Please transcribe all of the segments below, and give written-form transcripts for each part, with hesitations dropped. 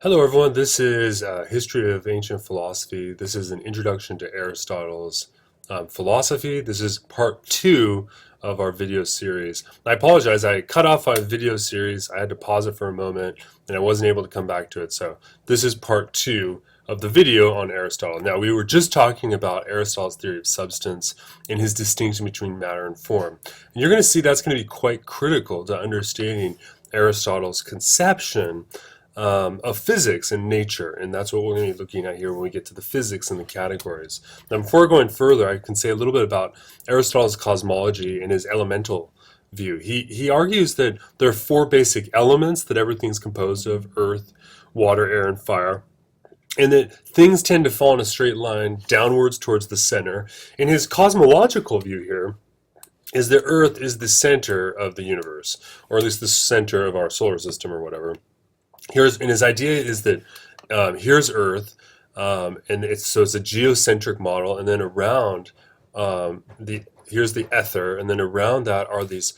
Hello, everyone. This is History of Ancient Philosophy. This is an introduction to Aristotle's philosophy. This is part two of our video series. I apologize. I cut off our video series. I had to pause it for a moment, and I wasn't able to come back to it. So this is part two of the video on Aristotle. Now, we were just talking about Aristotle's theory of substance and his distinction between matter and form. And you're going to see that's going to be quite critical to understanding Aristotle's conception of physics and nature, and that's what we're going to be looking at here when we get to the physics and the categories. Now, before going further, I can say a little bit about Aristotle's cosmology and his elemental view. He argues that there are four basic elements that everything's composed of: earth, water, air, and fire, and that things tend to fall in a straight line downwards towards the center. In his cosmological view here, is that Earth is the center of the universe, or at least the center of our solar system or whatever. And his idea is that here's Earth, and it's a geocentric model, and then around here's the ether, and then around that are these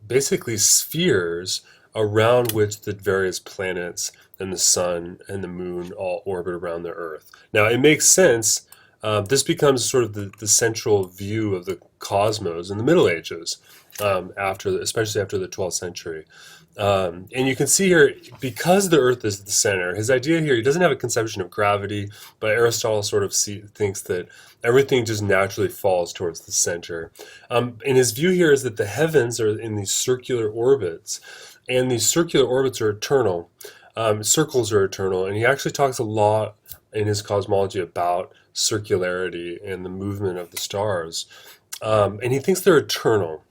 basically spheres around which the various planets and the sun and the moon all orbit around the Earth. Now, it makes sense. This becomes sort of the central view of the cosmos in the Middle Ages, especially after the 12th century. And you can see here, because the Earth is the center, his idea here, he doesn't have a conception of gravity, but Aristotle sort of thinks that everything just naturally falls towards the center. And his view here is that the heavens are in these circular orbits, and these circular orbits are eternal. Circles are eternal, and he actually talks a lot in his cosmology about circularity and the movement of the stars. And he thinks they're eternal.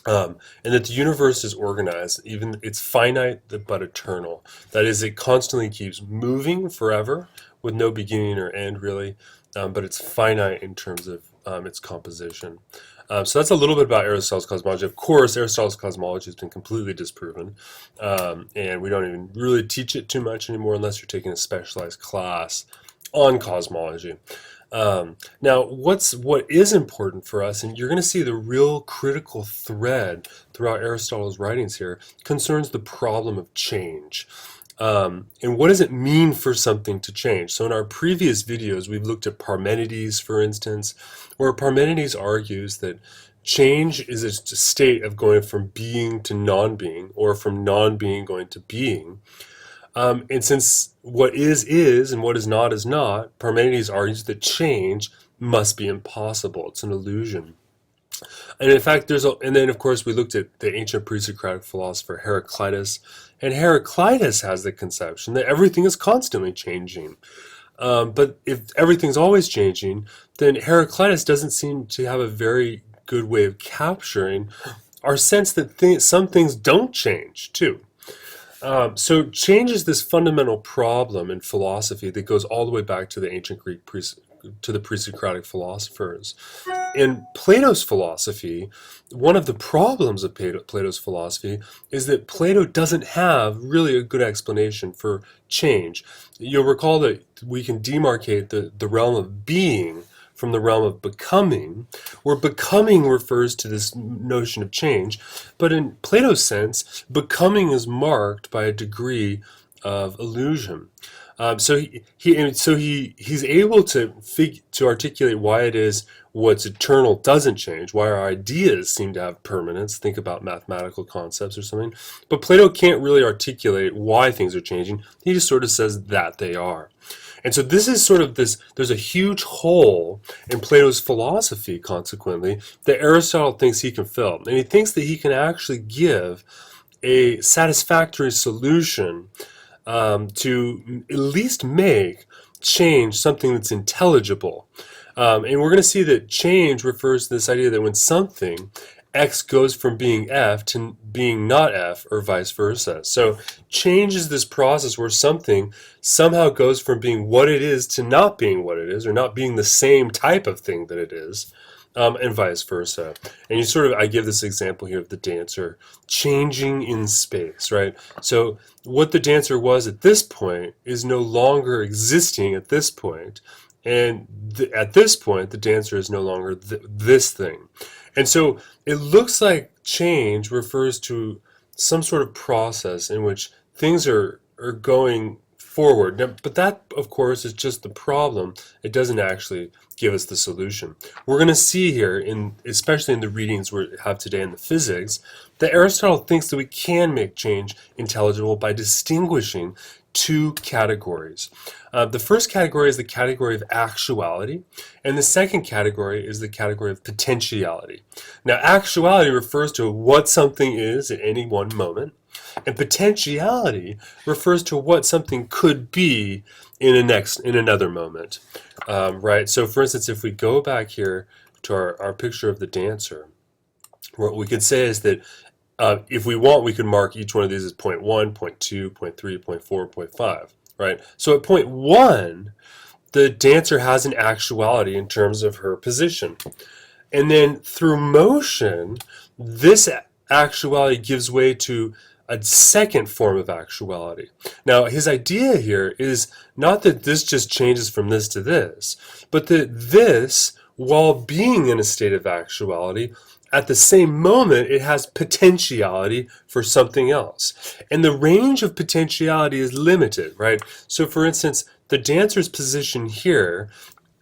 And that the universe is organized, even it's finite but eternal. That is, it constantly keeps moving forever with no beginning or end, really, but it's finite in terms of its composition. So that's a little bit about Aristotle's cosmology. Of course, Aristotle's cosmology has been completely disproven, and we don't even really teach it too much anymore unless you're taking a specialized class on cosmology. Now, what is important for us, and you're going to see the real critical thread throughout Aristotle's writings here, concerns the problem of change. And what does it mean for something to change? So in our previous videos, we've looked at Parmenides, for instance, where Parmenides argues that change is a state of going from being to non-being, or from non-being going to being. And since what is and what is not, Parmenides argues that change must be impossible. It's an illusion. And in fact, and then of course we looked at the ancient pre-Socratic philosopher Heraclitus, and Heraclitus has the conception that everything is constantly changing. But if everything's always changing, then Heraclitus doesn't seem to have a very good way of capturing our sense that some things don't change too. So change is this fundamental problem in philosophy that goes all the way back to the ancient Greek, to the pre-Socratic philosophers. In Plato's philosophy, one of the problems of Plato's philosophy is that Plato doesn't have really a good explanation for change. You'll recall that we can demarcate the realm of being from the realm of becoming, where becoming refers to this notion of change. But in Plato's sense, becoming is marked by a degree of illusion. So he's able to articulate why it is what's eternal doesn't change, why our ideas seem to have permanence. Think about mathematical concepts or something. But Plato can't really articulate why things are changing. He just sort of says that they are. And so this is sort of there's a huge hole in Plato's philosophy, consequently, that Aristotle thinks he can fill. And he thinks that he can actually give a satisfactory solution to at least make change something that's intelligible. And we're going to see that change refers to this idea that when something, X goes from being F to being not F, or vice versa. So change is this process where something somehow goes from being what it is to not being what it is, or not being the same type of thing that it is, and vice versa. And I give this example here of the dancer changing in space, right? So what the dancer was at this point is no longer existing at this point. And at this point, the dancer is no longer this thing. And so it looks like change refers to some sort of process in which things are going forward. Now, but that, of course, is just the problem. It doesn't actually give us the solution. We're going to see here, especially in the readings we have today in the physics, that Aristotle thinks that we can make change intelligible by distinguishing two categories. The first category is the category of actuality, and the second category is the category of potentiality. Now, actuality refers to what something is at any one moment, and potentiality refers to what something could be in another moment. Right? So, for instance, if we go back here to our picture of the dancer, what we could say is that if we want, we can mark each one of these as point 1, point 2, point 3, point 4, point 5, right? So at point 1, the dancer has an actuality in terms of her position. And then through motion, this actuality gives way to a second form of actuality. Now, his idea here is not that this just changes from this to this, but that this, while being in a state of actuality, at the same moment, it has potentiality for something else. And the range of potentiality is limited, right? So for instance, the dancer's position here,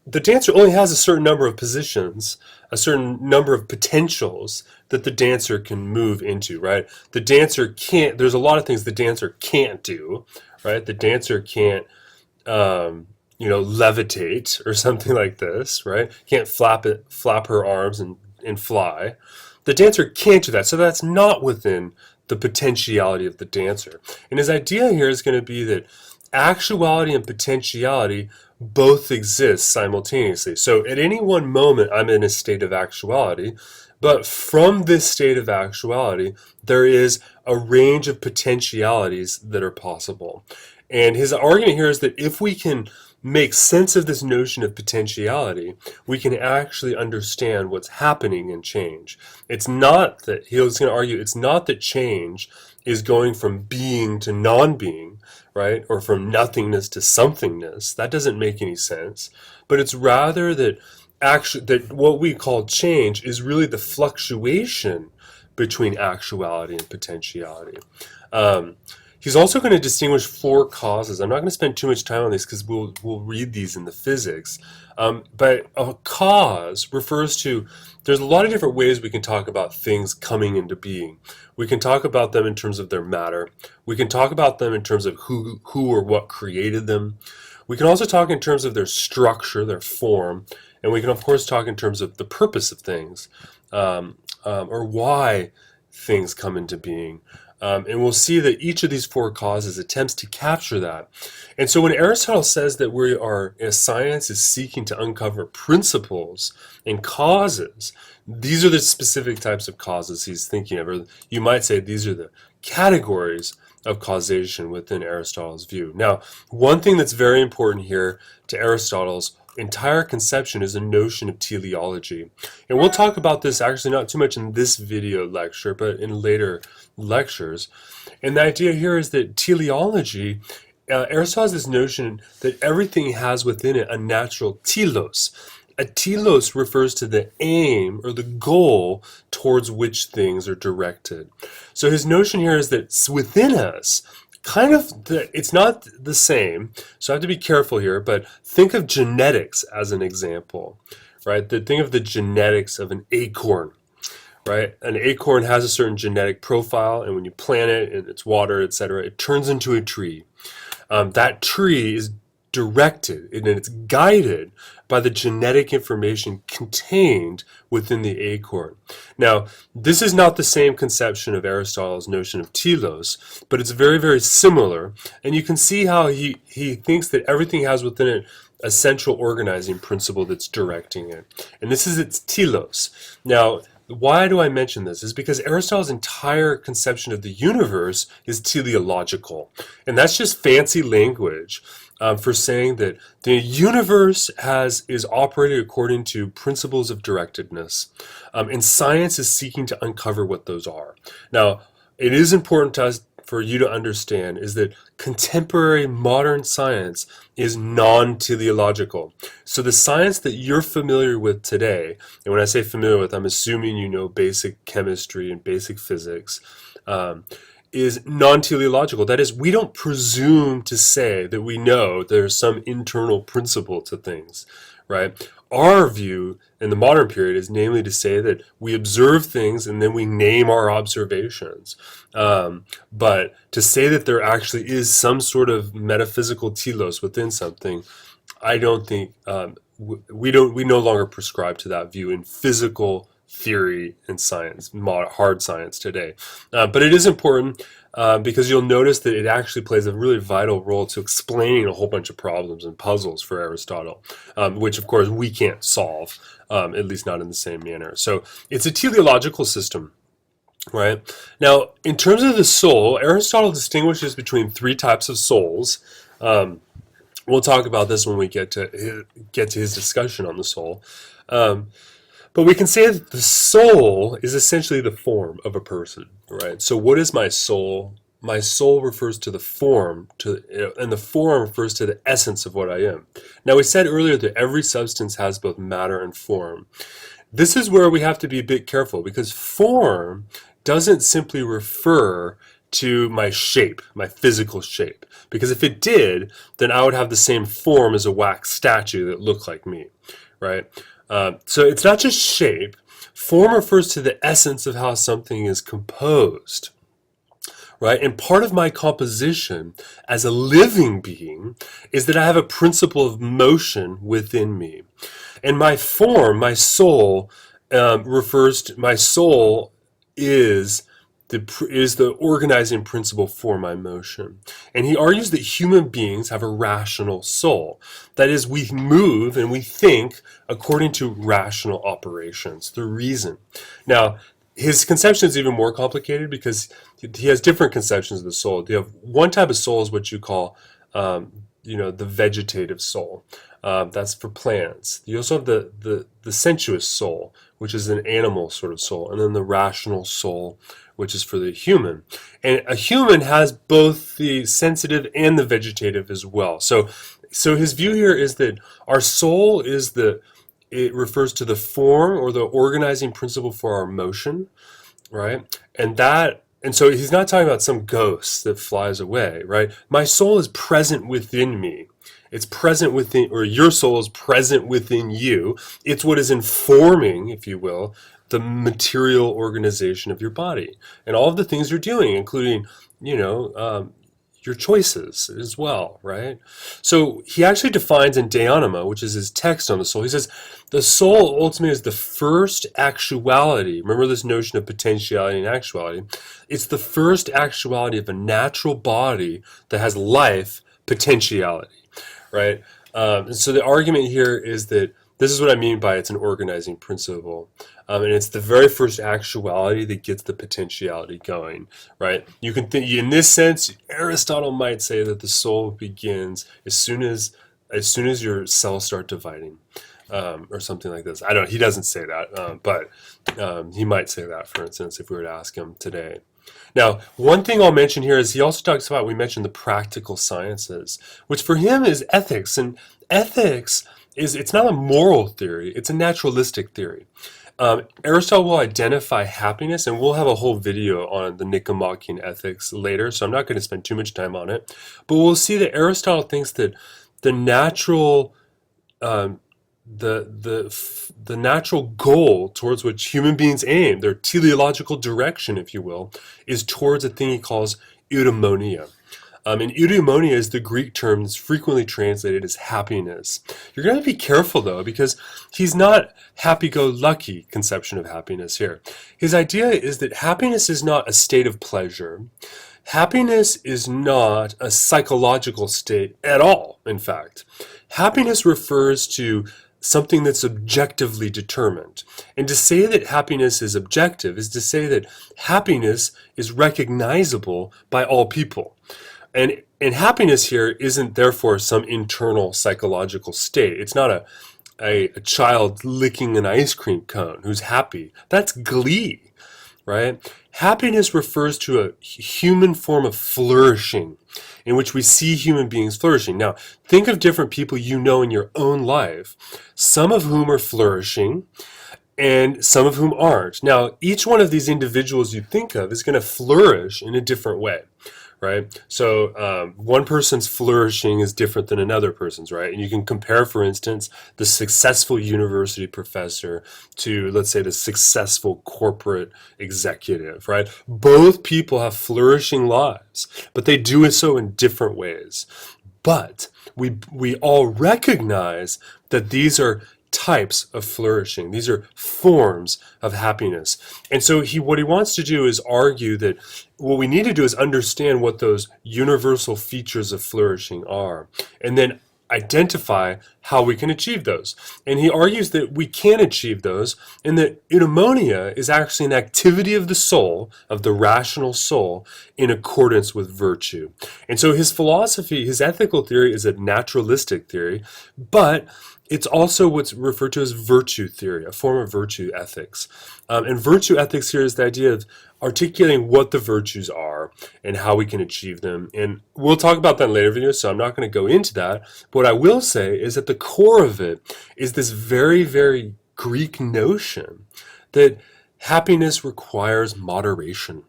the dancer only has a certain number of positions, a certain number of potentials that the dancer can move into, right? The dancer can't, there's a lot of things the dancer can't do, right? The dancer can't, levitate or something like this, right? Can't flap her arms and fly. The dancer can't do that, so that's not within the potentiality of the dancer. And his idea here is going to be that actuality and potentiality both exist simultaneously. So at any one moment, I'm in a state of actuality, but from this state of actuality, there is a range of potentialities that are possible. And his argument here is that if we can make sense of this notion of potentiality, we can actually understand what's happening in change. It's not that, he was going to argue, it's not that change is going from being to non-being, right? Or from nothingness to somethingness. That doesn't make any sense. But it's rather that what we call change is really the fluctuation between actuality and potentiality. He's also going to distinguish 4 causes. I'm not going to spend too much time on these because we'll read these in the physics. But a cause refers to, there's a lot of different ways we can talk about things coming into being. We can talk about them in terms of their matter. We can talk about them in terms of who or what created them. We can also talk in terms of their structure, their form. And we can, of course, talk in terms of the purpose of things, or why things come into being. And we'll see that each of these 4 causes attempts to capture that. And so when Aristotle says that science is seeking to uncover principles and causes, these are the specific types of causes he's thinking of. Or you might say these are the categories of causation within Aristotle's view. Now, one thing that's very important here to Aristotle's entire conception is a notion of teleology. And we'll talk about this actually not too much in this video lecture, but in later lectures. And the idea here is that teleology, Aristotle has this notion that everything has within it a natural telos. A telos refers to the aim or the goal towards which things are directed. So his notion here is that within us, it's not the same, so I have to be careful here, but think of genetics as an example, right? Think of the genetics of an acorn, right? An acorn has a certain genetic profile, and when you plant it and it's water, etc., it turns into a tree. That tree is directed and it's guided by the genetic information contained within the acorn. Now, this is not the same conception of Aristotle's notion of telos, but it's very, very similar. And you can see how he thinks that everything has within it a central organizing principle that's directing it. And this is its telos. Now, why do I mention this? Is because Aristotle's entire conception of the universe is teleological. And that's just fancy language for saying that the universe is operated according to principles of directedness, and science is seeking to uncover what those are. Now, it is important for you to understand is that contemporary modern science is non-teleological. So the science that you're familiar with today, and when I say familiar with, I'm assuming you know basic chemistry and basic physics, is non-teleological. That is, we don't presume to say that we know there's some internal principle to things, right? Our view in the modern period is namely to say that we observe things and then we name our observations. But to say that there actually is some sort of metaphysical telos within something, I don't think we no longer prescribe to that view in physical theory and science, hard science today. But it is important because you'll notice that it actually plays a really vital role to explaining a whole bunch of problems and puzzles for Aristotle, which of course we can't solve, at least not in the same manner. So it's a teleological system. Right? Now, in terms of the soul, Aristotle distinguishes between three types of souls. We'll talk about this when we get to his discussion on the soul. But we can say that the soul is essentially the form of a person, right? So what is my soul? My soul refers to the form, and the form refers to the essence of what I am. Now, we said earlier that every substance has both matter and form. This is where we have to be a bit careful, because form doesn't simply refer to my shape, my physical shape. Because if it did, then I would have the same form as a wax statue that looked like me, right? So it's not just shape. Form refers to the essence of how something is composed, right? And part of my composition as a living being is that I have a principle of motion within me. And my form, my soul, my soul is the organizing principle for my motion. And he argues that human beings have a rational soul. That is, we move and we think according to rational operations, the reason. Now, his conception is even more complicated because he has different conceptions of the soul. You have one type of soul is what you call, the vegetative soul. That's for plants. You also have the sensuous soul, which is an animal sort of soul, and then the rational soul, which is for the human. And a human has both the sensitive and the vegetative as well. So his view here is that our soul is it refers to the form or the organizing principle for our motion, right? And so he's not talking about some ghost that flies away, right? My soul is present within me. It's present within, or your soul is present within you. It's what is informing, if you will, the material organization of your body and all of the things you're doing, including, your choices as well, right? So he actually defines in Eudaimonia, which is his text on the soul, he says, the soul ultimately is the first actuality. Remember this notion of potentiality and actuality. It's the first actuality of a natural body that has life potentiality, right? And so the argument here is that this is what I mean by it's an organizing principle. And it's the very first actuality that gets the potentiality going, right? You can think, in this sense, Aristotle might say that the soul begins as soon as your cells start dividing, or something like this. He doesn't say that, but he might say that, for instance, if we were to ask him today. Now, one thing I'll mention here is he also talks about, we mentioned the practical sciences, which for him is ethics. And ethics it's not a moral theory, it's a naturalistic theory. Aristotle will identify happiness, and we'll have a whole video on the Nicomachean ethics later, so I'm not going to spend too much time on it. But we'll see that Aristotle thinks that the natural the natural goal towards which human beings aim, their teleological direction, if you will, is towards a thing he calls eudaimonia. And eudaimonia is the Greek term that's frequently translated as happiness. You're going to be careful, though, because he's not happy-go-lucky conception of happiness here. His idea is that happiness is not a state of pleasure. Happiness is not a psychological state at all, in fact. Happiness refers to something that's objectively determined. And to say that happiness is objective is to say that happiness is recognizable by all people. And happiness here isn't therefore some internal psychological state. It's not a child licking an ice cream cone who's happy. That's glee, right? Happiness refers to a human form of flourishing in which we see human beings flourishing. Now, think of different people you know in your own life, some of whom are flourishing, and some of whom aren't. Now, each one of these individuals you think of is going to flourish in a different way, right? So one person's flourishing is different than another person's, right? And you can compare, for instance, the successful university professor to, let's say, the successful corporate executive, right? Both people have flourishing lives, but they do it so in different ways. But we all recognize that these are types of flourishing. These are forms of happiness. And so what he wants to do is argue that what we need to do is understand what those universal features of flourishing are, and then identify how we can achieve those. And he argues that we can achieve those, and that eudaimonia is actually an activity of the soul, of the rational soul, in accordance with virtue. And so his philosophy, his ethical theory, is a naturalistic theory, but it's also what's referred to as virtue theory, a form of virtue ethics. And virtue ethics here is the idea of articulating what the virtues are and how we can achieve them. And we'll talk about that in later videos, so I'm not going to go into that. But what I will say is that the core of it is this very, very Greek notion that happiness requires moderation,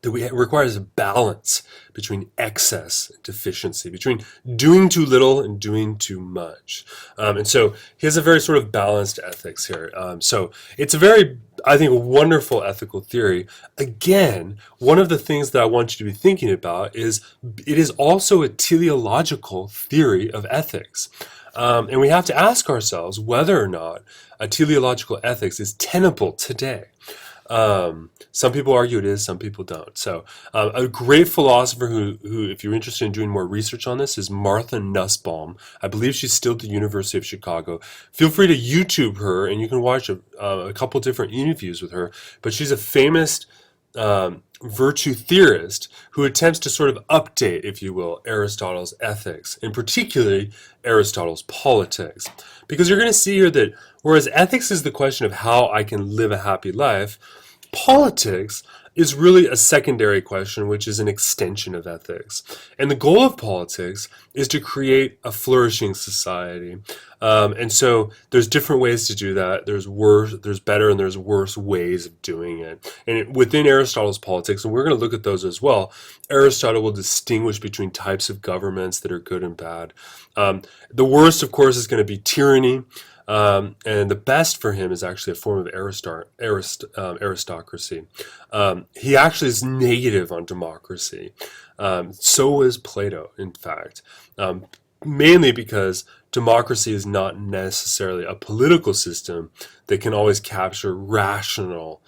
that it requires a balance between excess and deficiency, between doing too little and doing too much. And so he has a very sort of balanced ethics here. So it's a very, I think, a wonderful ethical theory. Again, one of the things that I want you to be thinking about is it is also a teleological theory of ethics. And we have to ask ourselves whether or not a teleological ethics is tenable today. Some people argue it is, some people don't. So a great philosopher who, if you're interested in doing more research on this, is Martha Nussbaum. I believe she's still at the University of Chicago. Feel free to YouTube her, and you can watch a couple different interviews with her. But she's a famous virtue theorist who attempts to sort of update, if you will, Aristotle's ethics, and particularly Aristotle's politics. Because you're going to see here that whereas ethics is the question of how I can live a happy life, politics is really a secondary question, which is an extension of ethics. And the goal of politics is to create a flourishing society. And so there's different ways to do that. There's worse, there's better, and there's worse ways of doing it. And within Aristotle's politics, and we're going to look at those as well, Aristotle will distinguish between types of governments that are good and bad. The worst, of course, is going to be tyranny. And the best for him is actually a form of aristocracy. He actually is negative on democracy. So is Plato, in fact, mainly because democracy is not necessarily a political system that can always capture rational,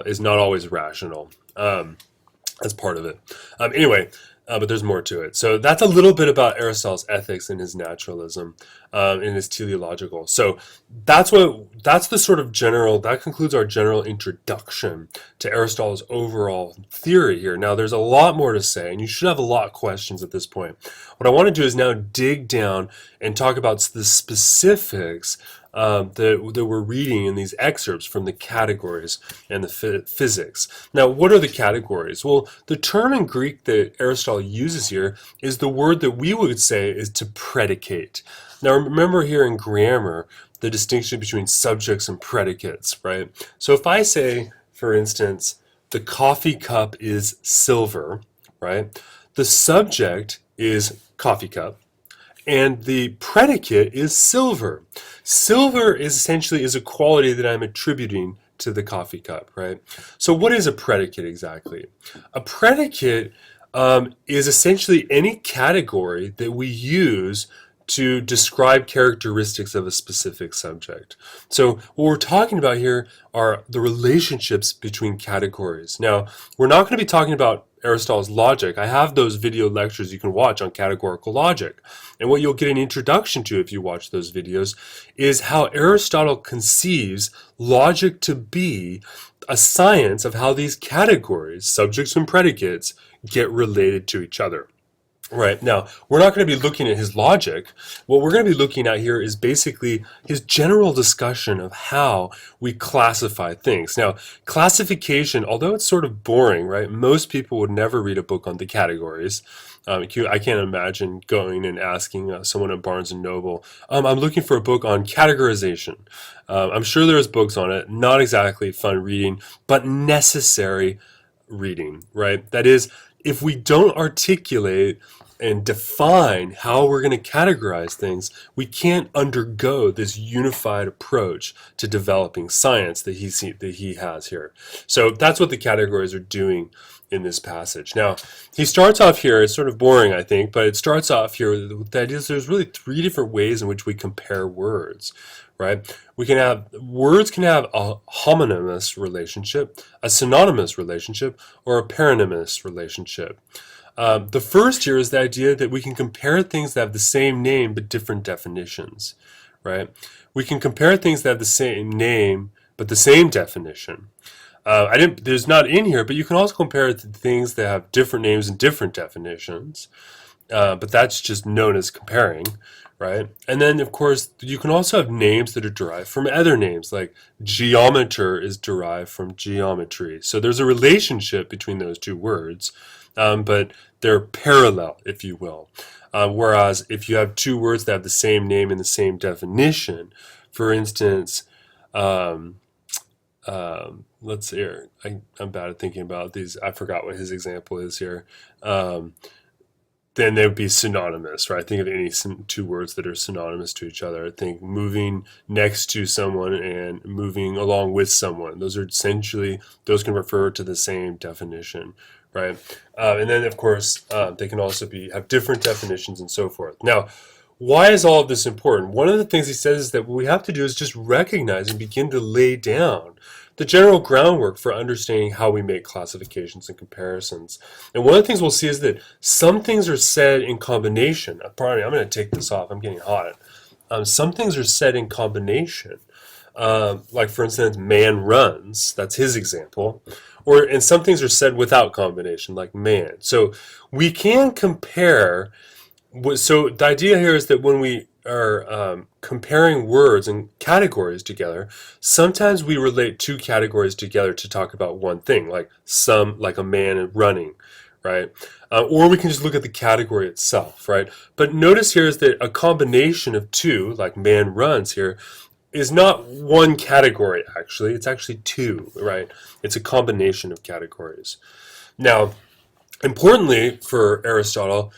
is not always rational. That's part of it. Anyway, but there's more to it. So that's a little bit about Aristotle's ethics and his naturalism, and his teleological. So that's the sort of general, that concludes our general introduction to Aristotle's overall theory here. Now there's a lot more to say, and you should have a lot of questions at this point. What I want to do is now dig down and talk about the specifics that we're reading in these excerpts from the categories and the physics. Now, what are the categories? Well, the term in Greek that Aristotle uses here is the word that we would say is to predicate. Now, remember here in grammar, the distinction between subjects and predicates, right? So if I say, for instance, the coffee cup is silver, right? The subject is coffee cup, and the predicate is silver. Silver is essentially a quality that I'm attributing to the coffee cup, right? So what is a predicate exactly? A predicate is essentially any category that we use to describe characteristics of a specific subject. So what we're talking about here are the relationships between categories. Now, we're not going to be talking about Aristotle's logic. I have those video lectures you can watch on categorical logic. And what you'll get an introduction to if you watch those videos is how Aristotle conceives logic to be a science of how these categories, subjects and predicates, get related to each other. Right. Now, we're not going to be looking at his logic. What we're going to be looking at here is basically his general discussion of how we classify things. Now, classification, although it's sort of boring, right? Most people would never read a book on the categories. I can't imagine going and asking someone at Barnes and Noble, I'm looking for a book on categorization. I'm sure there's books on it, not exactly fun reading, but necessary reading, right? That is, if we don't articulate and define how we're going to categorize things, we can't undergo this unified approach to developing science that he has here. So that's what the categories are doing in this passage. Now, he starts off here, it's sort of boring, I think, but it starts off here with the idea that there's really three different ways in which we compare words, right? Words can have a homonymous relationship, a synonymous relationship, or a paronymous relationship. The first here is the idea that we can compare things that have the same name but different definitions, right? We can compare things that have the same name but the same definition. There's not in here, but you can also compare it to things that have different names and different definitions. But that's just known as comparing, right? And then, of course, you can also have names that are derived from other names, like geometer is derived from geometry. So there's a relationship between those two words, but they're parallel, if you will. Whereas if you have two words that have the same name and the same definition, for instance, let's see here. I'm bad at thinking about these. I forgot what his example is here. Then they would be synonymous, right? Think of any two words that are synonymous to each other. I think moving next to someone and moving along with someone. Those can refer to the same definition, right? And then, of course, they can also have different definitions and so forth. Now, why is all of this important? One of the things he says is that what we have to do is just recognize and begin to lay down the general groundwork for understanding how we make classifications and comparisons. And one of the things we'll see is that some things are said in combination. Pardon me, I'm going to take this off. I'm getting hot. Some things are said in combination. Like, for instance, man runs. That's his example. And some things are said without combination, like man. So we can compare. So the idea here is that when we are comparing words and categories together, sometimes we relate two categories together to talk about one thing, like a man and running, right? Or we can just look at the category itself, right? But notice here is that a combination of two, like man runs here, is not one category, actually. It's actually two, right? It's a combination of categories. Now, importantly for Aristotle,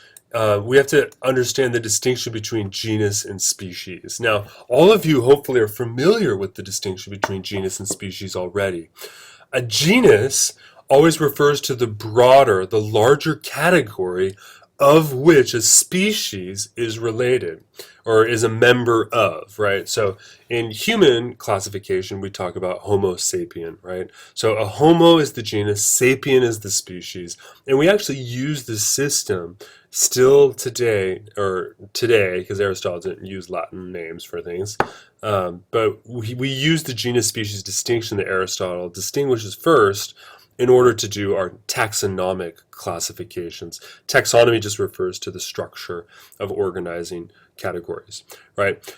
we have to understand the distinction between genus and species. Now, all of you hopefully are familiar with the distinction between genus and species already. A genus always refers to the larger category of which a species is related or is a member of, right? So in human classification, we talk about Homo sapien, right? So a Homo is the genus, sapien is the species, and we actually use this system still today, because Aristotle didn't use Latin names for things, but we use the genus-species distinction that Aristotle distinguishes first in order to do our taxonomic classifications. Taxonomy just refers to the structure of organizing categories, right?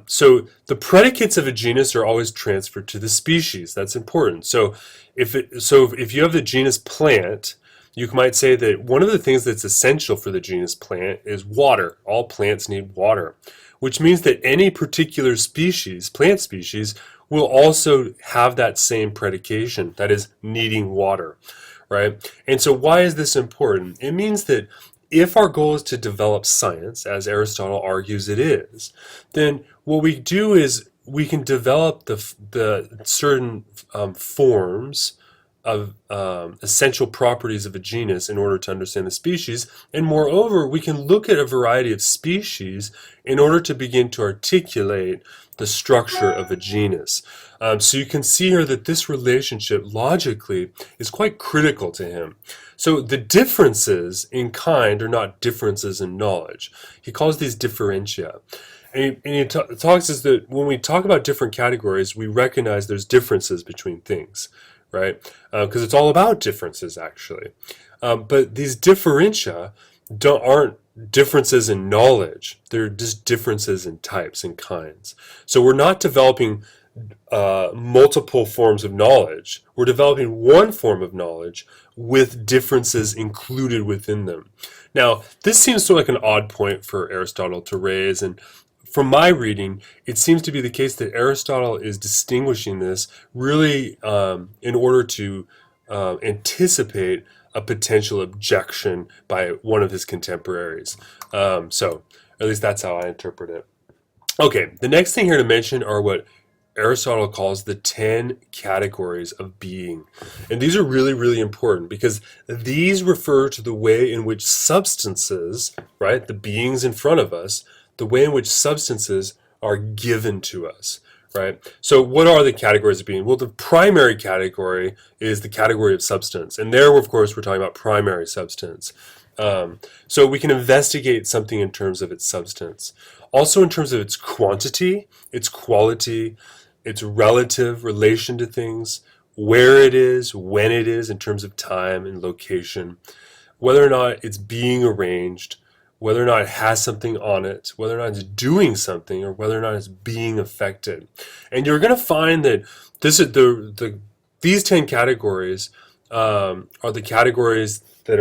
So the predicates of a genus are always transferred to the species. That's important. So if you have the genus plant, you might say that one of the things that's essential for the genus plant is water. All plants need water, which means that any particular species, plant species, will also have that same predication, that is, needing water, right? And so why is this important? It means that if our goal is to develop science, as Aristotle argues it is, then what we do is we can develop the certain forms of essential properties of a genus in order to understand the species, and moreover, we can look at a variety of species in order to begin to articulate the structure of a genus. So you can see here that this relationship logically is quite critical to him. So the differences in kind are not differences in knowledge. He calls these differentia. And he talks is that when we talk about different categories, we recognize there's differences between things, right? Because it's all about differences, actually. But these differentia aren't differences in knowledge. They're just differences in types and kinds. So we're not developing multiple forms of knowledge. We're developing one form of knowledge with differences included within them. Now, this seems sort of like an odd point for Aristotle to raise, and from my reading, it seems to be the case that Aristotle is distinguishing this really in order to anticipate a potential objection by one of his contemporaries. So, at least that's how I interpret it. Okay, the next thing here to mention are what Aristotle calls the 10 categories of being. And these are really, really important because these refer to the way in which substances, right, the beings in front of us, the way in which substances are given to us, right? So what are the categories of being? Well, the primary category is the category of substance. And there, of course, we're talking about primary substance. So we can investigate something in terms of its substance. Also in terms of its quantity, its quality, its relative relation to things, where it is, when it is in terms of time and location, whether or not it's being arranged, whether or not it has something on it, whether or not it's doing something, or whether or not it's being affected. And you're going to find that this is these 10 categories are the categories that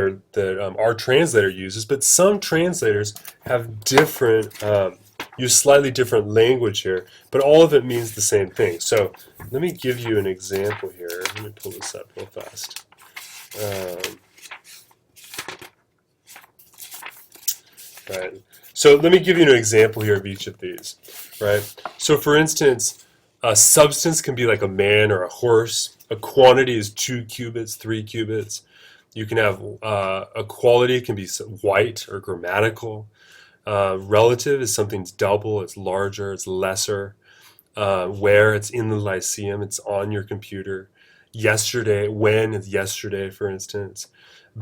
our translator uses, but some translators have different use slightly different language here, but all of it means the same thing. So let me give you an example here. Let me pull this up real fast. Right. So let me give you an example here of each of these. Right. So for instance, a substance can be like a man or a horse. A quantity is 2 cubits, 3 cubits. You can have a quality can be white or grammatical. Relative is something's double, it's larger, it's lesser. Where it's in the Lyceum, it's on your computer. Yesterday, when is yesterday, for instance.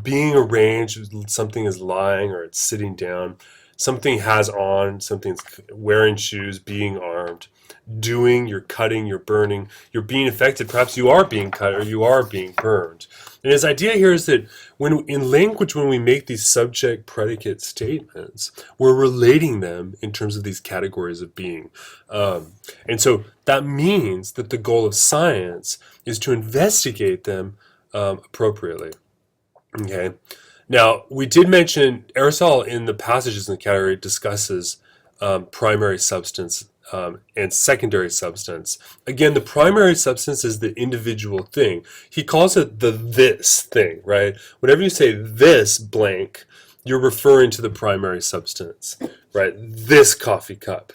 Being arranged, something is lying or it's sitting down. Something has on, something's wearing shoes, being armed. Doing, you're cutting, you're burning, you're being affected. Perhaps you are being cut or you are being burned. And his idea here is that when in language, when we make these subject predicate statements, we're relating them in terms of these categories of being. And so that means that the goal of science is to investigate them appropriately. Okay. Now, we did mention Aristotle in the passages in the category discusses primary substance and secondary substance. Again, the primary substance is the individual thing. He calls it the this thing, right? Whenever you say this blank, you're referring to the primary substance, right? This coffee cup.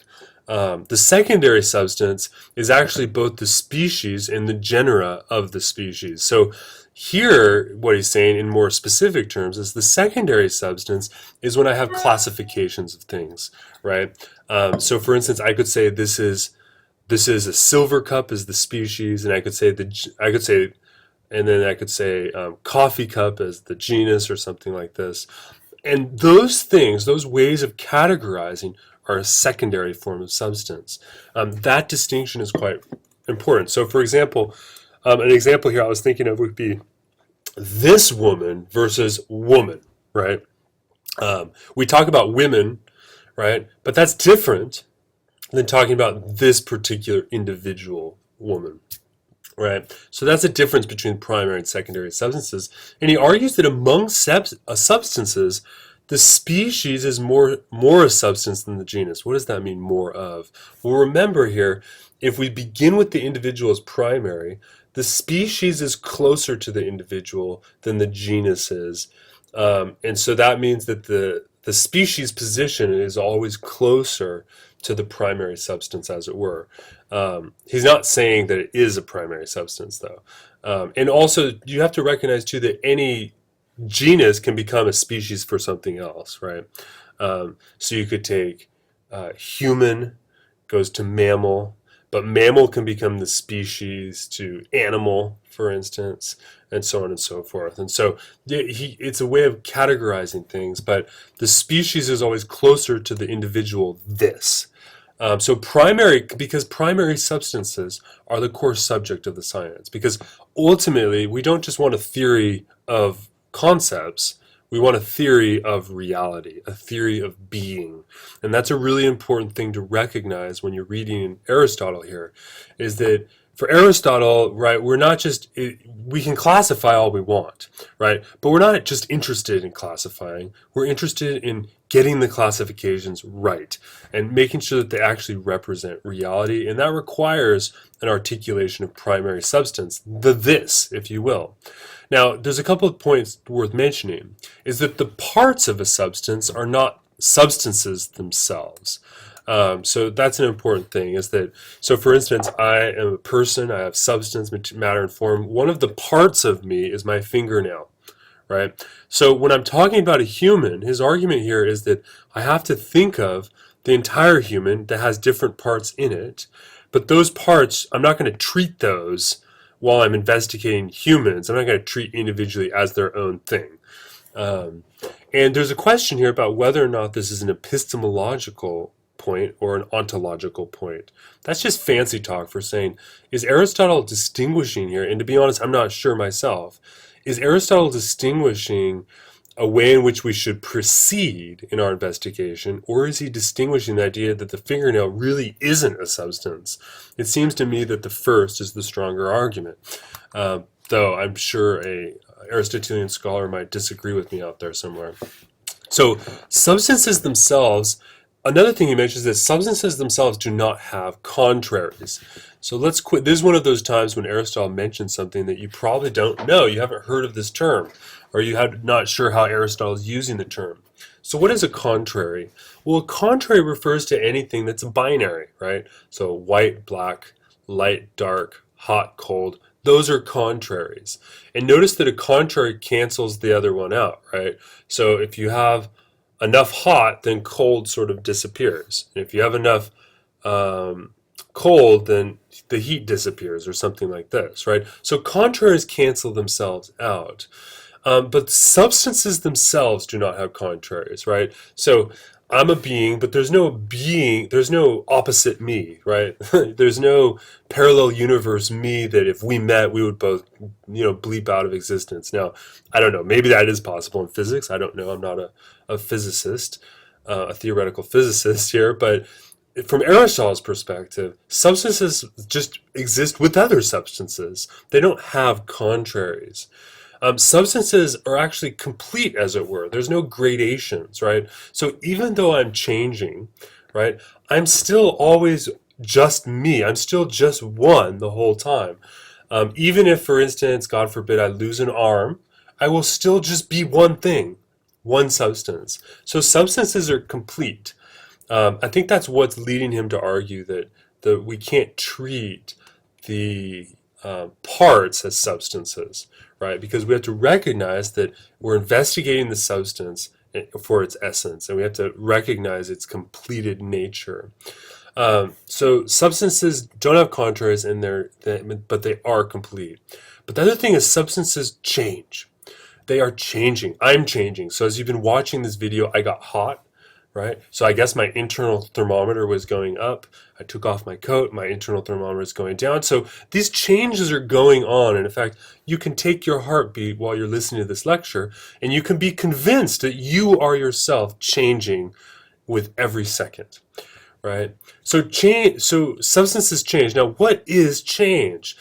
The secondary substance is actually both the species and the genera of the species. So here, what he's saying in more specific terms is the secondary substance is when I have classifications of things, right? So for instance, I could say this is a silver cup is the species, and I could say coffee cup as the genus or something like this. And those things, those ways of categorizing are a secondary form of substance. That distinction is quite important. So for example, an example here I was thinking of would be this woman versus woman, right? We talk about women, right? But that's different than talking about this particular individual woman, right? So that's a difference between primary and secondary substances. And he argues that among substances, the species is more a substance than the genus. What does that mean, more of? Well, remember here, if we begin with the individual as primary, the species is closer to the individual than the genus is. And so that means that the species position is always closer to the primary substance, as it were. He's not saying that it is a primary substance, though. And also, you have to recognize, too, that any genus can become a species for something else, right? So you could take human goes to mammal, but mammal can become the species to animal, for instance, and so on and so forth. And so it's a way of categorizing things, but the species is always closer to the individual this. So because primary substances are the core subject of the science, because ultimately we don't just want a theory of concepts, we want a theory of reality, a theory of being. And that's a really important thing to recognize when you're reading Aristotle here, is that for Aristotle, right, we're not just, we can classify all we want, right? But we're not just interested in classifying. We're interested in getting the classifications right and making sure that they actually represent reality. And that requires an articulation of primary substance, the this, if you will. Now, there's a couple of points worth mentioning, is that the parts of a substance are not substances themselves. So that's an important thing, is that, so for instance, I am a person, I have substance, matter, and form. One of the parts of me is my fingernail, right? So when I'm talking about a human, his argument here is that I have to think of the entire human that has different parts in it, but those parts, I'm not going to treat those while I'm investigating humans. I'm not going to treat individually as their own thing. And there's a question here about whether or not this is an epistemological point or an ontological point. That's just fancy talk for saying, is Aristotle distinguishing here? And to be honest, I'm not sure myself. Is Aristotle distinguishing a way in which we should proceed in our investigation, or is he distinguishing the idea that the fingernail really isn't a substance? It seems to me that the first is the stronger argument, though I'm sure a Aristotelian scholar might disagree with me out there somewhere. So substances themselves, another thing he mentions is that substances themselves do not have contraries. So let's quit. This is one of those times when Aristotle mentions something that you probably don't know. You haven't heard of this term, or you have not sure how Aristotle is using the term. So what is a contrary? Well, a contrary refers to anything that's binary, right? So white, black, light, dark, hot, cold. Those are contraries. And notice that a contrary cancels the other one out, right? So if you have enough hot, then cold sort of disappears. And if you have enough cold, then the heat disappears, or something like this, right? So contraries cancel themselves out. But substances themselves do not have contraries, right? So I'm a being, but there's no being, there's no opposite me, right? There's no parallel universe me that if we met, we would both, bleep out of existence. Now, I don't know, maybe that is possible in physics. I don't know, I'm not a physicist, a theoretical physicist here, but from Aristotle's perspective, substances just exist with other substances. They don't have contraries. Substances are actually complete, as it were. There's no gradations, right? So even though I'm changing, right, I'm still always just me. I'm still just one the whole time. Even if, for instance, God forbid, I lose an arm, I will still just be one thing, one substance. So substances are complete. I think that's what's leading him to argue that we can't treat the parts as substances, right? Because we have to recognize that we're investigating the substance for its essence, and we have to recognize its completed nature. So substances don't have contraries in there, but they are complete. But the other thing is substances change. They are changing. I'm changing. So as you've been watching this video, I got hot, right? So I guess my internal thermometer was going up. I took off my coat, my internal thermometer is going down. So these changes are going on. And in fact, you can take your heartbeat while you're listening to this lecture, and you can be convinced that you are yourself changing with every second, right? So substances change. Now, what is change?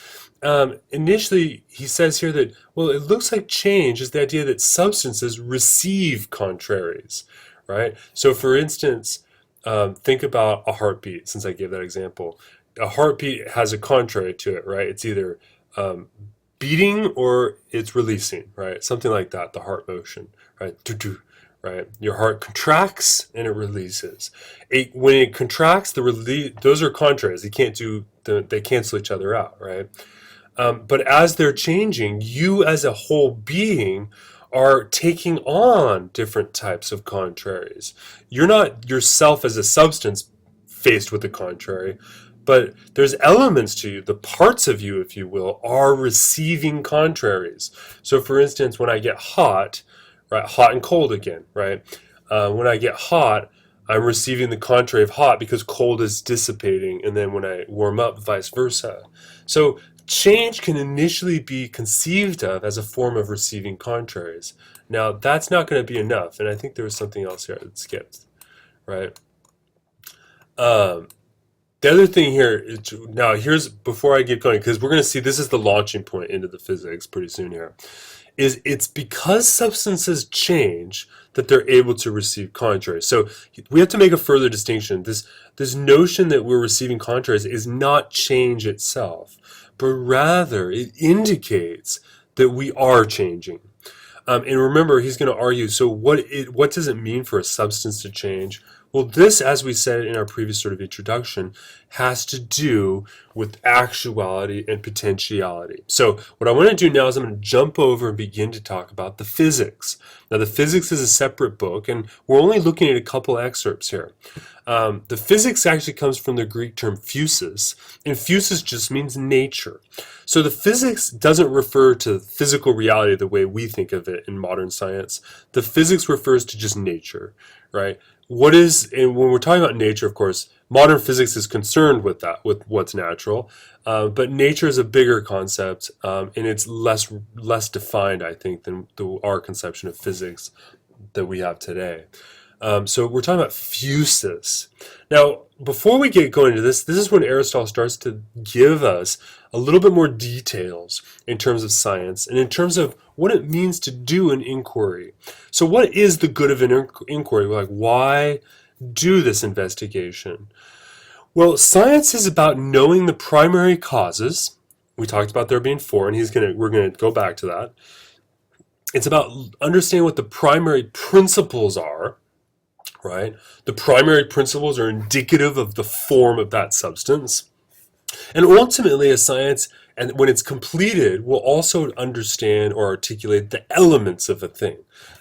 Initially, he says here that, well, it looks like change is the idea that substances receive contraries, right? So for instance, think about a heartbeat, since I gave that example. A heartbeat has a contrary to it, right? It's either beating or it's releasing, right? Something like that, the heart motion, right? Right? Your heart contracts and it releases. When it contracts, those are contraries. They cancel each other out, right? But as they're changing, you as a whole being are taking on different types of contraries. You're not yourself as a substance faced with the contrary, but there's elements to you, the parts of you, if you will, are receiving contraries. So for instance, when I get hot, right, hot and cold again, right? When I get hot, I'm receiving the contrary of hot because cold is dissipating, and then when I warm up, vice versa. So change can initially be conceived of as a form of receiving contraries. Now, that's not going to be enough, and I think there was something else here that skipped, right? The other thing here is, now here's, before I get going, because we're going to see this is the launching point into the physics pretty soon here, is it's because substances change that they're able to receive contraries. So we have to make a further distinction. This notion that we're receiving contraries is not change itself, but rather it indicates that we are changing. And remember, he's going to argue, so what does it mean for a substance to change? Well, this, as we said in our previous sort of introduction, has to do with actuality and potentiality. So what I want to do now is I'm going to jump over and begin to talk about the physics. Now, the physics is a separate book, and we're only looking at a couple excerpts here. The physics actually comes from the Greek term physis, and physis just means nature. So the physics doesn't refer to physical reality the way we think of it in modern science. The physics refers to just nature, right? And when we're talking about nature, of course, modern physics is concerned with that, with what's natural, but nature is a bigger concept, and it's less defined, I think, than our conception of physics that we have today. So we're talking about physis. Now, before we get going into this is when Aristotle starts to give us a little bit more details in terms of science and in terms of what it means to do an inquiry. So what is the good of an inquiry? Like, why do this investigation? Well, science is about knowing the primary causes. We talked about there being four, and we're going to go back to that. It's about understanding what the primary principles are, right? The primary principles are indicative of the form of that substance. And ultimately, a science, and when it's completed, will also understand or articulate the elements of a thing.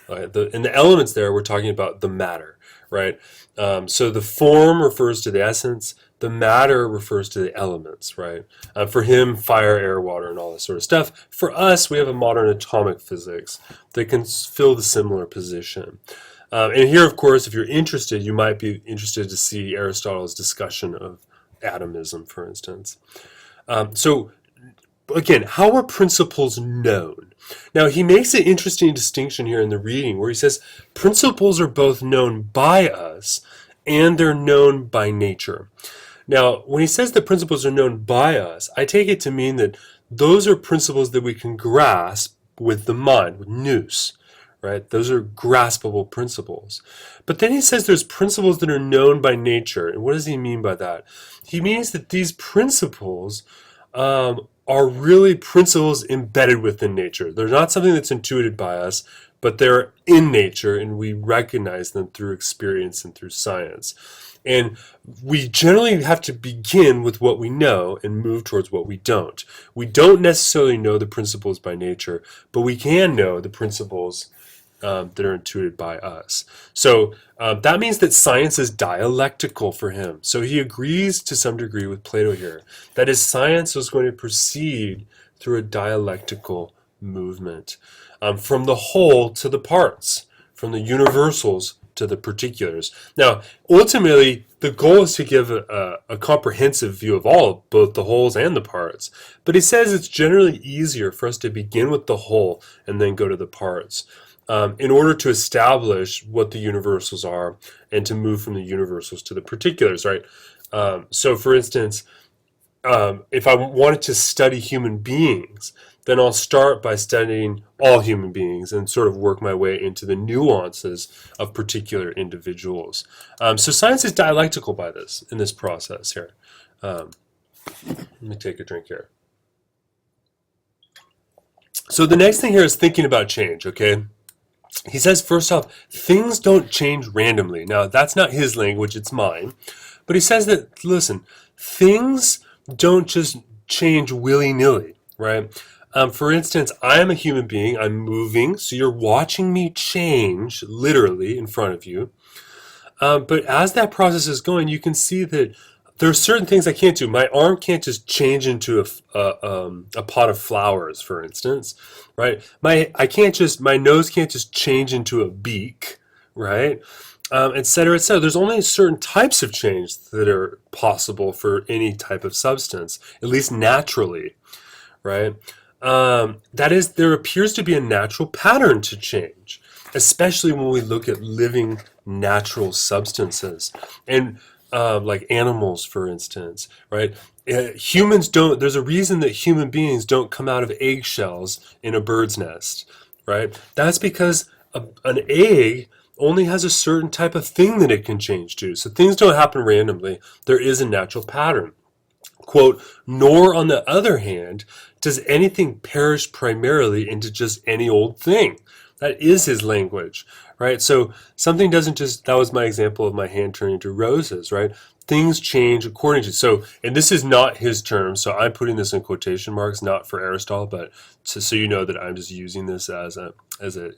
Right? And the elements there, we're talking about the matter, right? So the form refers to the essence. The matter refers to the elements, right? For him, fire, air, water, and all this sort of stuff. For us, we have a modern atomic physics that can fill the similar position. And here, of course, if you're interested, you might be interested to see Aristotle's discussion of atomism, for instance. So, again, how are principles known? Now, he makes an interesting distinction here in the reading where he says principles are both known by us and they're known by nature. Now, when he says that principles are known by us, I take it to mean that those are principles that we can grasp with the mind, with nous. Right? Those are graspable principles. But then he says there's principles that are known by nature. And what does he mean by that? He means that these principles are really principles embedded within nature. They're not something that's intuited by us, but they're in nature, and we recognize them through experience and through science. And we generally have to begin with what we know and move towards what we don't. We don't necessarily know the principles by nature, but we can know the principles that are intuited by us. So that means that science is dialectical for him. So he agrees to some degree with Plato here. That is, science is going to proceed through a dialectical movement. From the whole to the parts, from the universals to the particulars. Now, ultimately, the goal is to give a comprehensive view of all, both the wholes and the parts. But he says it's generally easier for us to begin with the whole and then go to the parts. In order to establish what the universals are and to move from the universals to the particulars, right? So, for instance, if I wanted to study human beings, then I'll start by studying all human beings and sort of work my way into the nuances of particular individuals. So science is dialectical in this process here. Let me take a drink here. So the next thing here is thinking about change, okay? He says, first off, things don't change randomly. Now, that's not his language, it's mine. But he says that, listen, things don't just change willy-nilly, right? For instance, I am a human being, I'm moving, so you're watching me change, literally, in front of you. But as that process is going, you can see that there are certain things I can't do. My arm can't just change into a pot of flowers, for instance, right? My nose can't just change into a beak, right? Et cetera, et cetera. There's only certain types of change that are possible for any type of substance, at least naturally, right? That is, there appears to be a natural pattern to change, especially when we look at living natural substances. And like animals, for instance, right? Humans don't, there's a reason that human beings don't come out of eggshells in a bird's nest, right? That's because an egg only has a certain type of thing that it can change to. So things don't happen randomly. There is a natural pattern. Quote, nor on the other hand, does anything perish primarily into just any old thing. That is his language, right? So something doesn't just, that was my example of my hand turning to roses, right? Things change according to, so, and this is not his term, so I'm putting this in quotation marks, not for Aristotle, but so you know that I'm just using this as an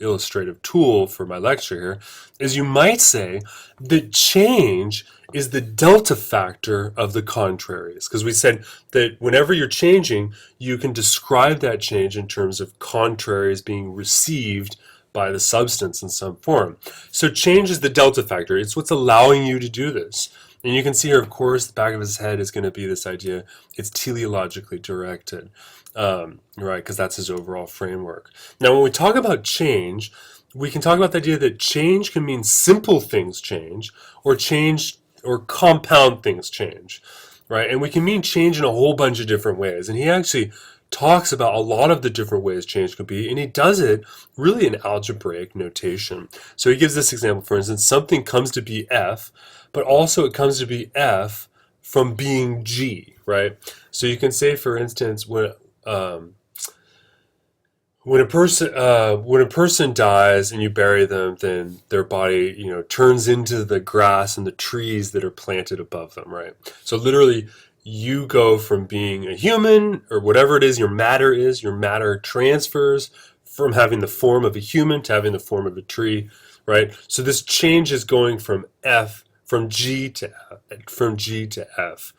illustrative tool for my lecture here, is you might say that change is the delta factor of the contraries. Because we said that whenever you're changing, you can describe that change in terms of contraries being received by the substance in some form. So change is the delta factor. It's what's allowing you to do this. And you can see here, of course, the back of his head is going to be this idea. It's teleologically directed, right? Because that's his overall framework. Now, when we talk about change, we can talk about the idea that change can mean simple things change, or compound things change, right? And we can mean change in a whole bunch of different ways. And he actually talks about a lot of the different ways change could be, and he does it really in algebraic notation. So he gives this example, for instance, something comes to be F, but also it comes to be F from being G, right? So you can say, for instance, when a person dies and you bury them, then their body, turns into the grass and the trees that are planted above them, right? So literally, you go from being a human or whatever it is your matter transfers from having the form of a human to having the form of a tree, right? So this change is going from G to F,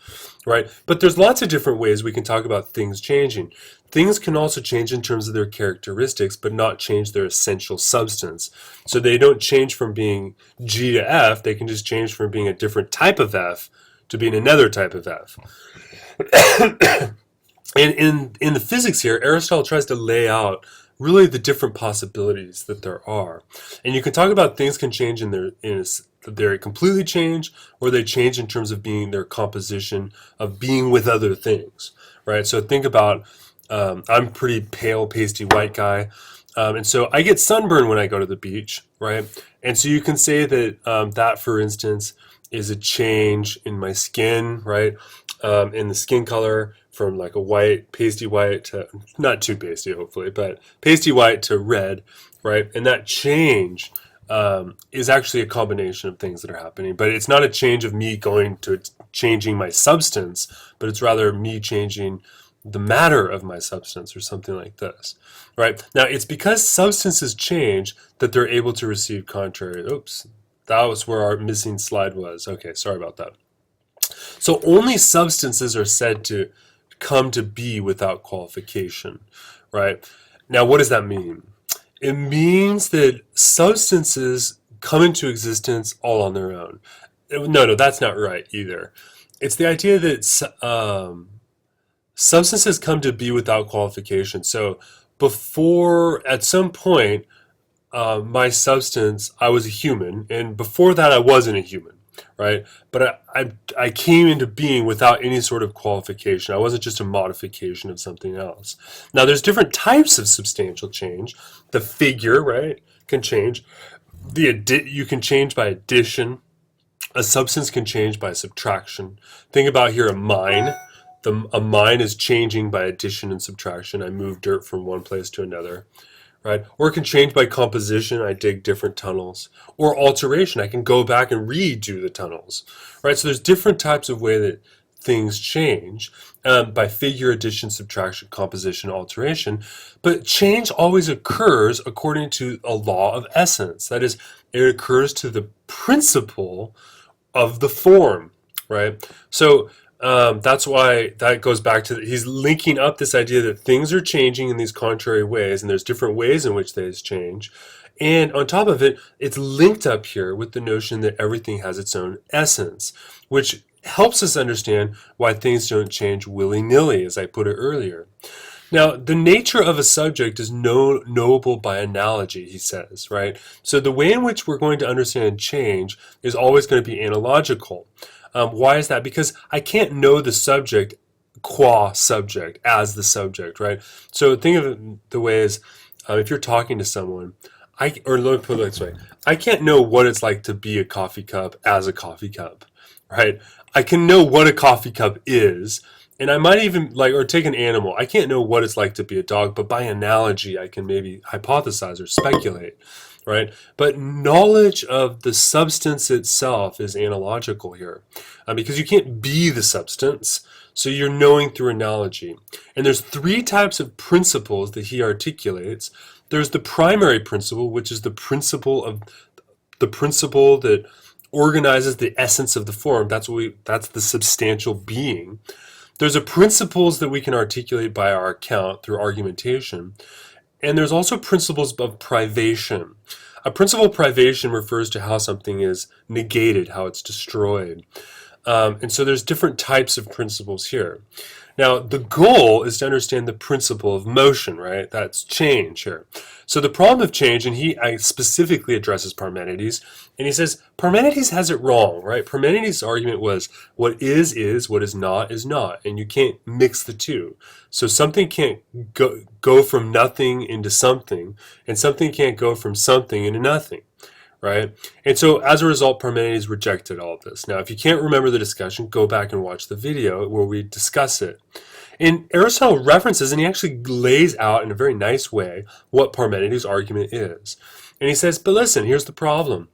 right? But there's lots of different ways we can talk about things changing. Things can also change in terms of their characteristics, but not change their essential substance. So they don't change from being G to F, they can just change from being a different type of F to being another type of F. And in the physics here, Aristotle tries to lay out really the different possibilities that there are. And you can talk about things can change they completely change, or they change in terms of being their composition of being with other things, right? So think about, I'm a pretty pale, pasty white guy, and so I get sunburn when I go to the beach, right? And so you can say that that, for instance, is a change in my skin, right? In the skin color from like a white, pasty white to, not too pasty hopefully, but pasty white to red, right? And that change is actually a combination of things that are happening, but it's not a change of me going to changing my substance, but it's rather me changing the matter of my substance or something like this, right? Now, it's because substances change that they're able to receive contrary. Oops, that was where our missing slide was. Okay, sorry about that. So only substances are said to come to be without qualification, right? Now, what does that mean? It means that substances come into existence all on their own. No, that's not right either. It's the idea that substances come to be without qualification. So before, at some point, my substance, I was a human, and before that I wasn't a human, right? But I came into being without any sort of qualification. I wasn't just a modification of something else. Now there's different types of substantial change. The figure, right, can change. You can change by addition. A substance can change by subtraction. Think about here a mine. A mine is changing by addition and subtraction. I move dirt from one place to another, right? Or it can change by composition. I dig different tunnels. Or alteration. I can go back and redo the tunnels, right? So there's different types of way that things change by figure, addition, subtraction, composition, alteration. But change always occurs according to a law of essence. That is, it occurs to the principle of the form, right? So that's why that goes back to, he's linking up this idea that things are changing in these contrary ways, and there's different ways in which they change. And on top of it, it's linked up here with the notion that everything has its own essence, which helps us understand why things don't change willy-nilly, as I put it earlier. Now, the nature of a subject is knowable by analogy, he says, right? So the way in which we're going to understand change is always going to be analogical. Why is that? Because I can't know the subject qua subject, as the subject, right? So think of it the way is, if you're talking to someone, or let me put it this way, I can't know what it's like to be a coffee cup as a coffee cup, right? I can know what a coffee cup is, and I might even or take an animal. I can't know what it's like to be a dog, but by analogy, I can maybe hypothesize or speculate, right? But knowledge of the substance itself is analogical here, because you can't be the substance, so you're knowing through analogy. And there's three types of principles that he articulates. There's the primary principle, which is the principle that organizes the essence of the form. That's the substantial being. There's a principles that we can articulate by our account through argumentation. And there's also principles of privation. A principle of privation refers to how something is negated, how it's destroyed. And so there's different types of principles here. Now, the goal is to understand the principle of motion, right? That's change here. So the problem of change, and he specifically addresses Parmenides, and he says Parmenides has it wrong, right? Parmenides' argument was what is, what is not, and you can't mix the two. So something can't go from nothing into something, and something can't go from something into nothing. Right? And so as a result, Parmenides rejected all of this. Now, if you can't remember the discussion, go back and watch the video where we discuss it. And Aristotle references, and he actually lays out in a very nice way what Parmenides' argument is. And he says, but listen, here's the problem.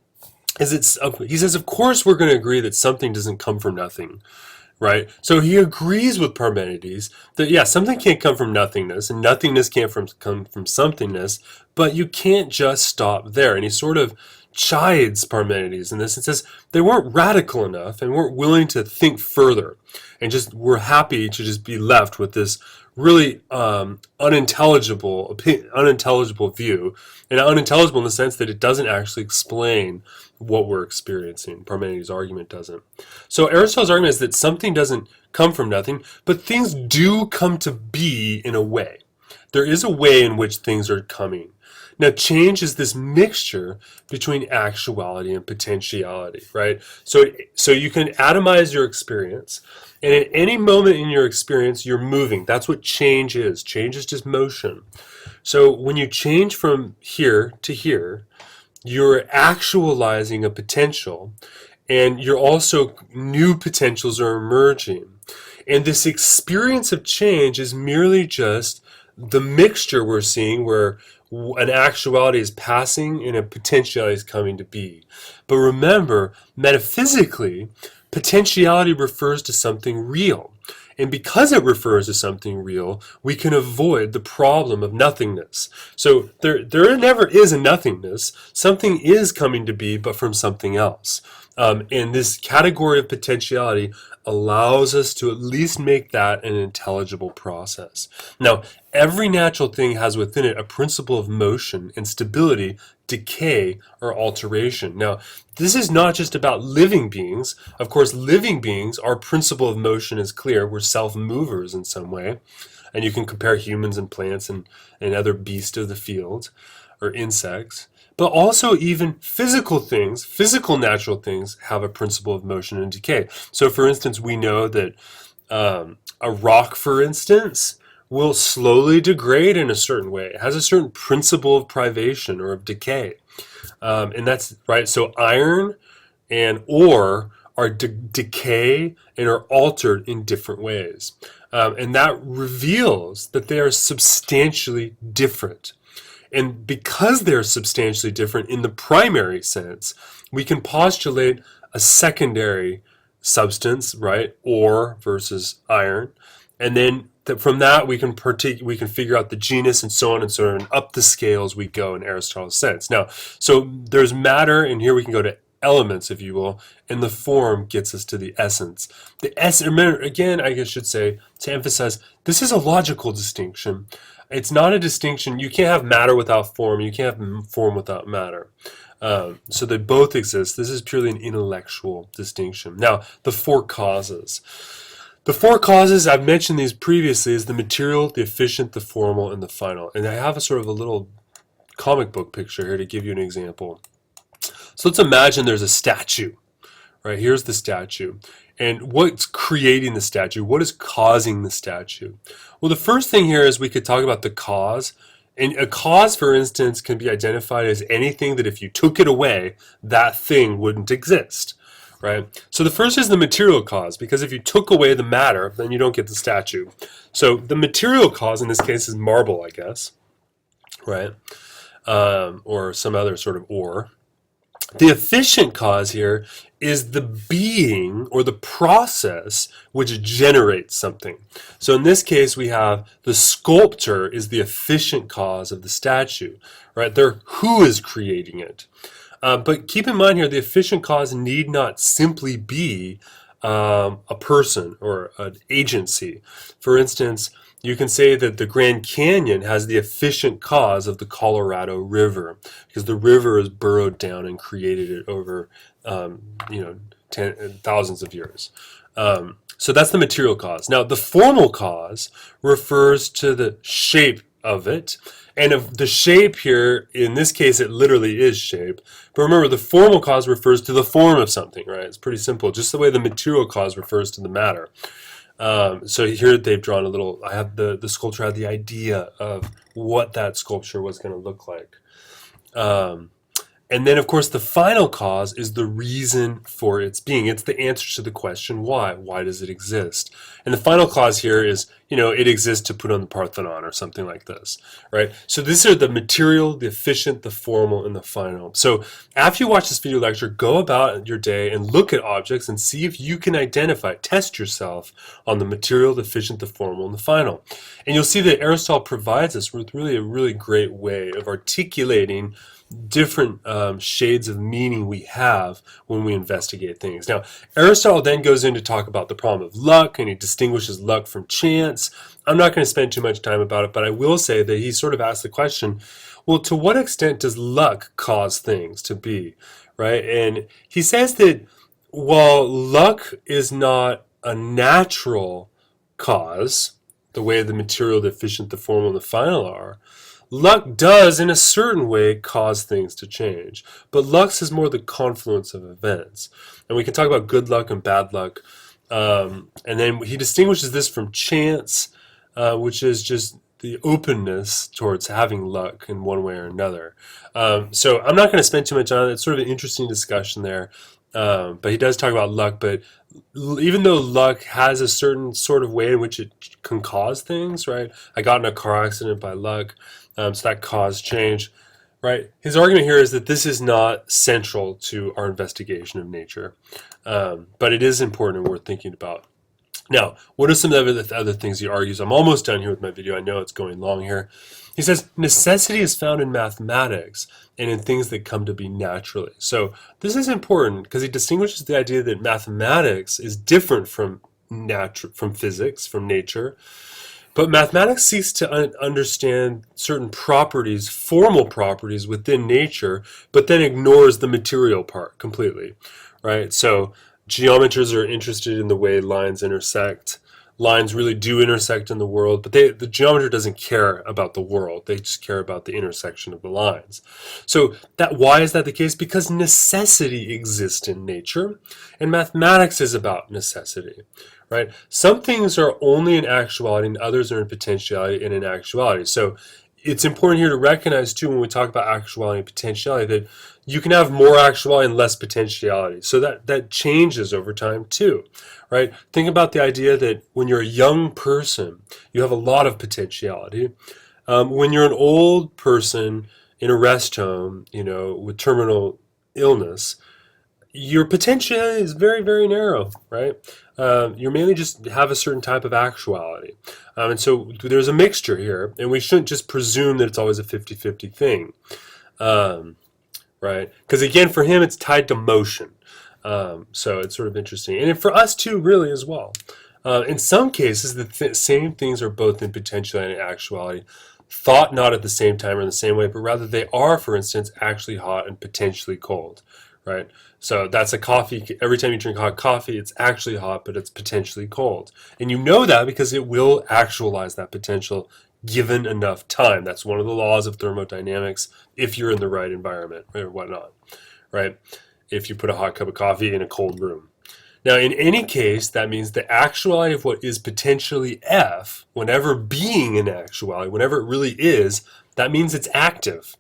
He says, of course we're going to agree that something doesn't come from nothing. Right? So he agrees with Parmenides that, yeah, something can't come from nothingness, and nothingness can't come from somethingness, but you can't just stop there. And he sort of chides Parmenides in this and says they weren't radical enough and weren't willing to think further, and just were happy to just be left with this really unintelligible view, and unintelligible in the sense that it doesn't actually explain what we're experiencing. Parmenides' argument doesn't. So Aristotle's argument is that something doesn't come from nothing, but things do come to be in a way. There is a way in which things are coming. Now, change is this mixture between actuality and potentiality, right? So you can atomize your experience, and at any moment in your experience, you're moving. That's what change is. Change is just motion. So when you change from here to here, you're actualizing a potential, and you're also, new potentials are emerging. And this experience of change is merely just the mixture we're seeing where an actuality is passing and a potentiality is coming to be. But remember, metaphysically, potentiality refers to something real. And because it refers to something real, we can avoid the problem of nothingness. So there never is a nothingness. Something is coming to be, but from something else. And this category of potentiality allows us to at least make that an intelligible process. Now, every natural thing has within it a principle of motion and stability, decay, or alteration. Now, this is not just about living beings. Of course, living beings, our principle of motion is clear. We're self-movers in some way. And you can compare humans and plants and other beasts of the field or insects. But also even physical things, physical natural things, have a principle of motion and decay. So for instance, we know that a rock, for instance, will slowly degrade in a certain way. It has a certain principle of privation or of decay. And that's right. So iron and ore are decay and are altered in different ways. And that reveals that they are substantially different. And because they're substantially different in the primary sense, we can postulate a secondary substance, right? Ore versus iron. And then from that, we can figure out the genus and so on and so on. And up the scales we go in Aristotle's sense. Now, so there's matter, and here we can go to elements, if you will, and the form gets us to the essence. The essence, remember, again, I should say, to emphasize, this is a logical distinction. It's not a distinction. You can't have matter without form. You can't have form without matter. So they both exist. This is purely an intellectual distinction. Now, the four causes. The four causes, I've mentioned these previously, is the material, the efficient, the formal, and the final. And I have a sort of a little comic book picture here to give you an example. So let's imagine there's a statue, right? Here's the statue. And what's creating the statue? What is causing the statue? Well, the first thing here is we could talk about the cause. And a cause, for instance, can be identified as anything that if you took it away, that thing wouldn't exist, right? So the first is the material cause, because if you took away the matter, then you don't get the statue. So the material cause in this case is marble, I guess, right? Or some other sort of ore. The efficient cause here is the being or the process which generates something. So in this case, we have the sculptor is the efficient cause of the statue, right? They're who is creating it. But keep in mind here, the efficient cause need not simply be a person or an agency. For instance, you can say that the Grand Canyon has the efficient cause of the Colorado River, because the river is burrowed down and created it over, thousands of years. So that's the material cause. Now, the formal cause refers to the shape of it. And of the shape here, in this case, it literally is shape. But remember, the formal cause refers to the form of something, right? It's pretty simple, just the way the material cause refers to the matter. So here they've drawn a little, I have the sculptor had the idea of what that sculpture was going to look like. And then, of course, the final cause is the reason for its being. It's the answer to the question, why? Why does it exist? And the final clause here is, it exists to put on the Parthenon or something like this, right? So these are the material, the efficient, the formal, and the final. So after you watch this video lecture, go about your day and look at objects and see if you can identify, test yourself on the material, the efficient, the formal, and the final. And you'll see that Aristotle provides us with really a really great way of articulating different shades of meaning we have when we investigate things. Now, Aristotle then goes in to talk about the problem of luck, and he distinguishes luck from chance. I'm not going to spend too much time about it, but I will say that he sort of asked the question, well, to what extent does luck cause things to be, right? And he says that while luck is not a natural cause, the way the material, the efficient, the formal, and the final are, luck does, in a certain way, cause things to change. But luck is more the confluence of events. And we can talk about good luck and bad luck. And then he distinguishes this from chance, which is just the openness towards having luck in one way or another. So I'm not going to spend too much on it. It's sort of an interesting discussion there. But he does talk about luck. But even though luck has a certain sort of way in which it can cause things, right? I got in a car accident by luck. So that caused change, right? His argument here is that this is not central to our investigation of nature, but it is important and worth thinking about. Now, what are some of the other things he argues? I'm almost done here with my video. I know it's going long here. He says, necessity is found in mathematics and in things that come to be naturally. So this is important because he distinguishes the idea that mathematics is different from physics, from nature. But mathematics seeks to understand certain properties, formal properties within nature, but then ignores the material part completely, right? So geometers are interested in the way lines intersect. Lines really do intersect in the world, but the geometer doesn't care about the world. They just care about the intersection of the lines. So why is that the case? Because necessity exists in nature, and mathematics is about necessity. Right? Some things are only in actuality and others are in potentiality and in actuality. So it's important here to recognize too when we talk about actuality and potentiality that you can have more actuality and less potentiality. So that changes over time too, right? Think about the idea that when you're a young person, you have a lot of potentiality. When you're an old person in a rest home, with terminal illness, your potentiality is very, very narrow, right? You mainly just have a certain type of actuality. And so there's a mixture here, and we shouldn't just presume that it's always a 50-50 thing, right? Because again, for him, it's tied to motion. So it's sort of interesting. And for us too, really, as well. In some cases, the same things are both in potentiality and actuality, thought not at the same time or in the same way, but rather they are, for instance, actually hot and potentially cold, right? So that's a coffee. Every time you drink hot coffee, it's actually hot, but it's potentially cold. And you know that because it will actualize that potential given enough time. That's one of the laws of thermodynamics if you're in the right environment or whatnot, right? if you put a hot cup of coffee in a cold room. Now, in any case, that means the actuality of what is potentially F, whenever being an actuality, whenever it really is, that means it's active.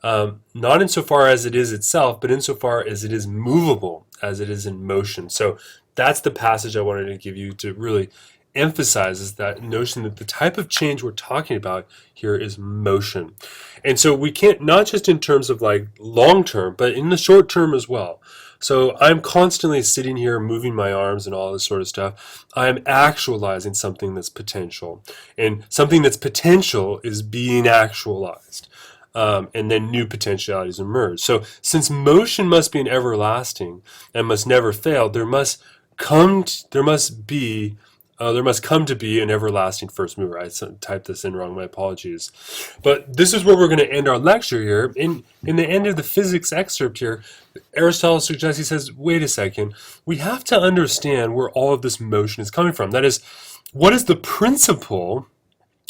Not insofar as it is itself, but insofar as it is movable, as it is in motion. So that's the passage I wanted to give you to really emphasize, is that notion that the type of change we're talking about here is motion. And so we can't, not just in terms of like long term, but in the short term as well. So I'm constantly sitting here moving my arms and all this sort of stuff. I'm actualizing something that's potential. And something that's potential is being actualized. And then new potentialities emerge. So since motion must be an everlasting and must never fail, there must come to be an everlasting first mover. I typed this in wrong, my apologies. But this is where we're going to end our lecture here. In the end of the physics excerpt here, Aristotle suggests, he says, wait a second, we have to understand where all of this motion is coming from. That is, what is the principle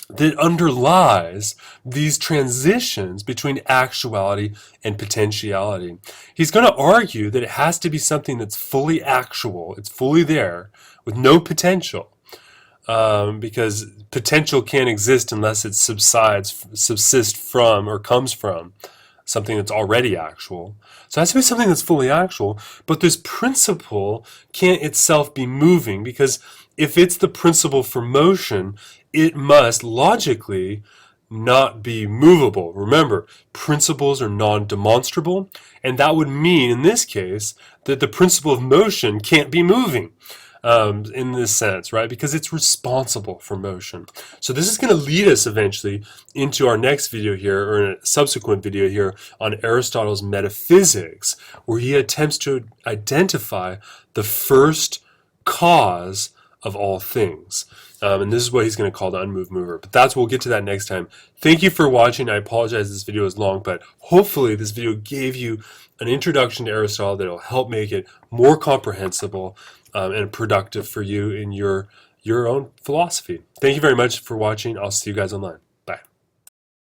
that underlies these transitions between actuality and potentiality? He's going to argue that it has to be something that's fully actual, it's fully there, with no potential. Because potential can't exist unless it subsists from, or comes from something that's already actual. So it has to be something that's fully actual, but this principle can't itself be moving, because if it's the principle for motion, it must logically not be movable. Remember, principles are non-demonstrable, and that would mean, in this case, that the principle of motion can't be moving. In this sense, right? Because it's responsible for motion. So this is going to lead us eventually into our next video here, or in a subsequent video here, on Aristotle's metaphysics, where he attempts to identify the first cause of all things. And this is what he's going to call the unmoved mover. But we'll get to that next time. Thank you for watching. I apologize this video is long, but hopefully this video gave you an introduction to Aristotle that will help make it more comprehensible and productive for you in your own philosophy. Thank you very much for watching. I'll see you guys online.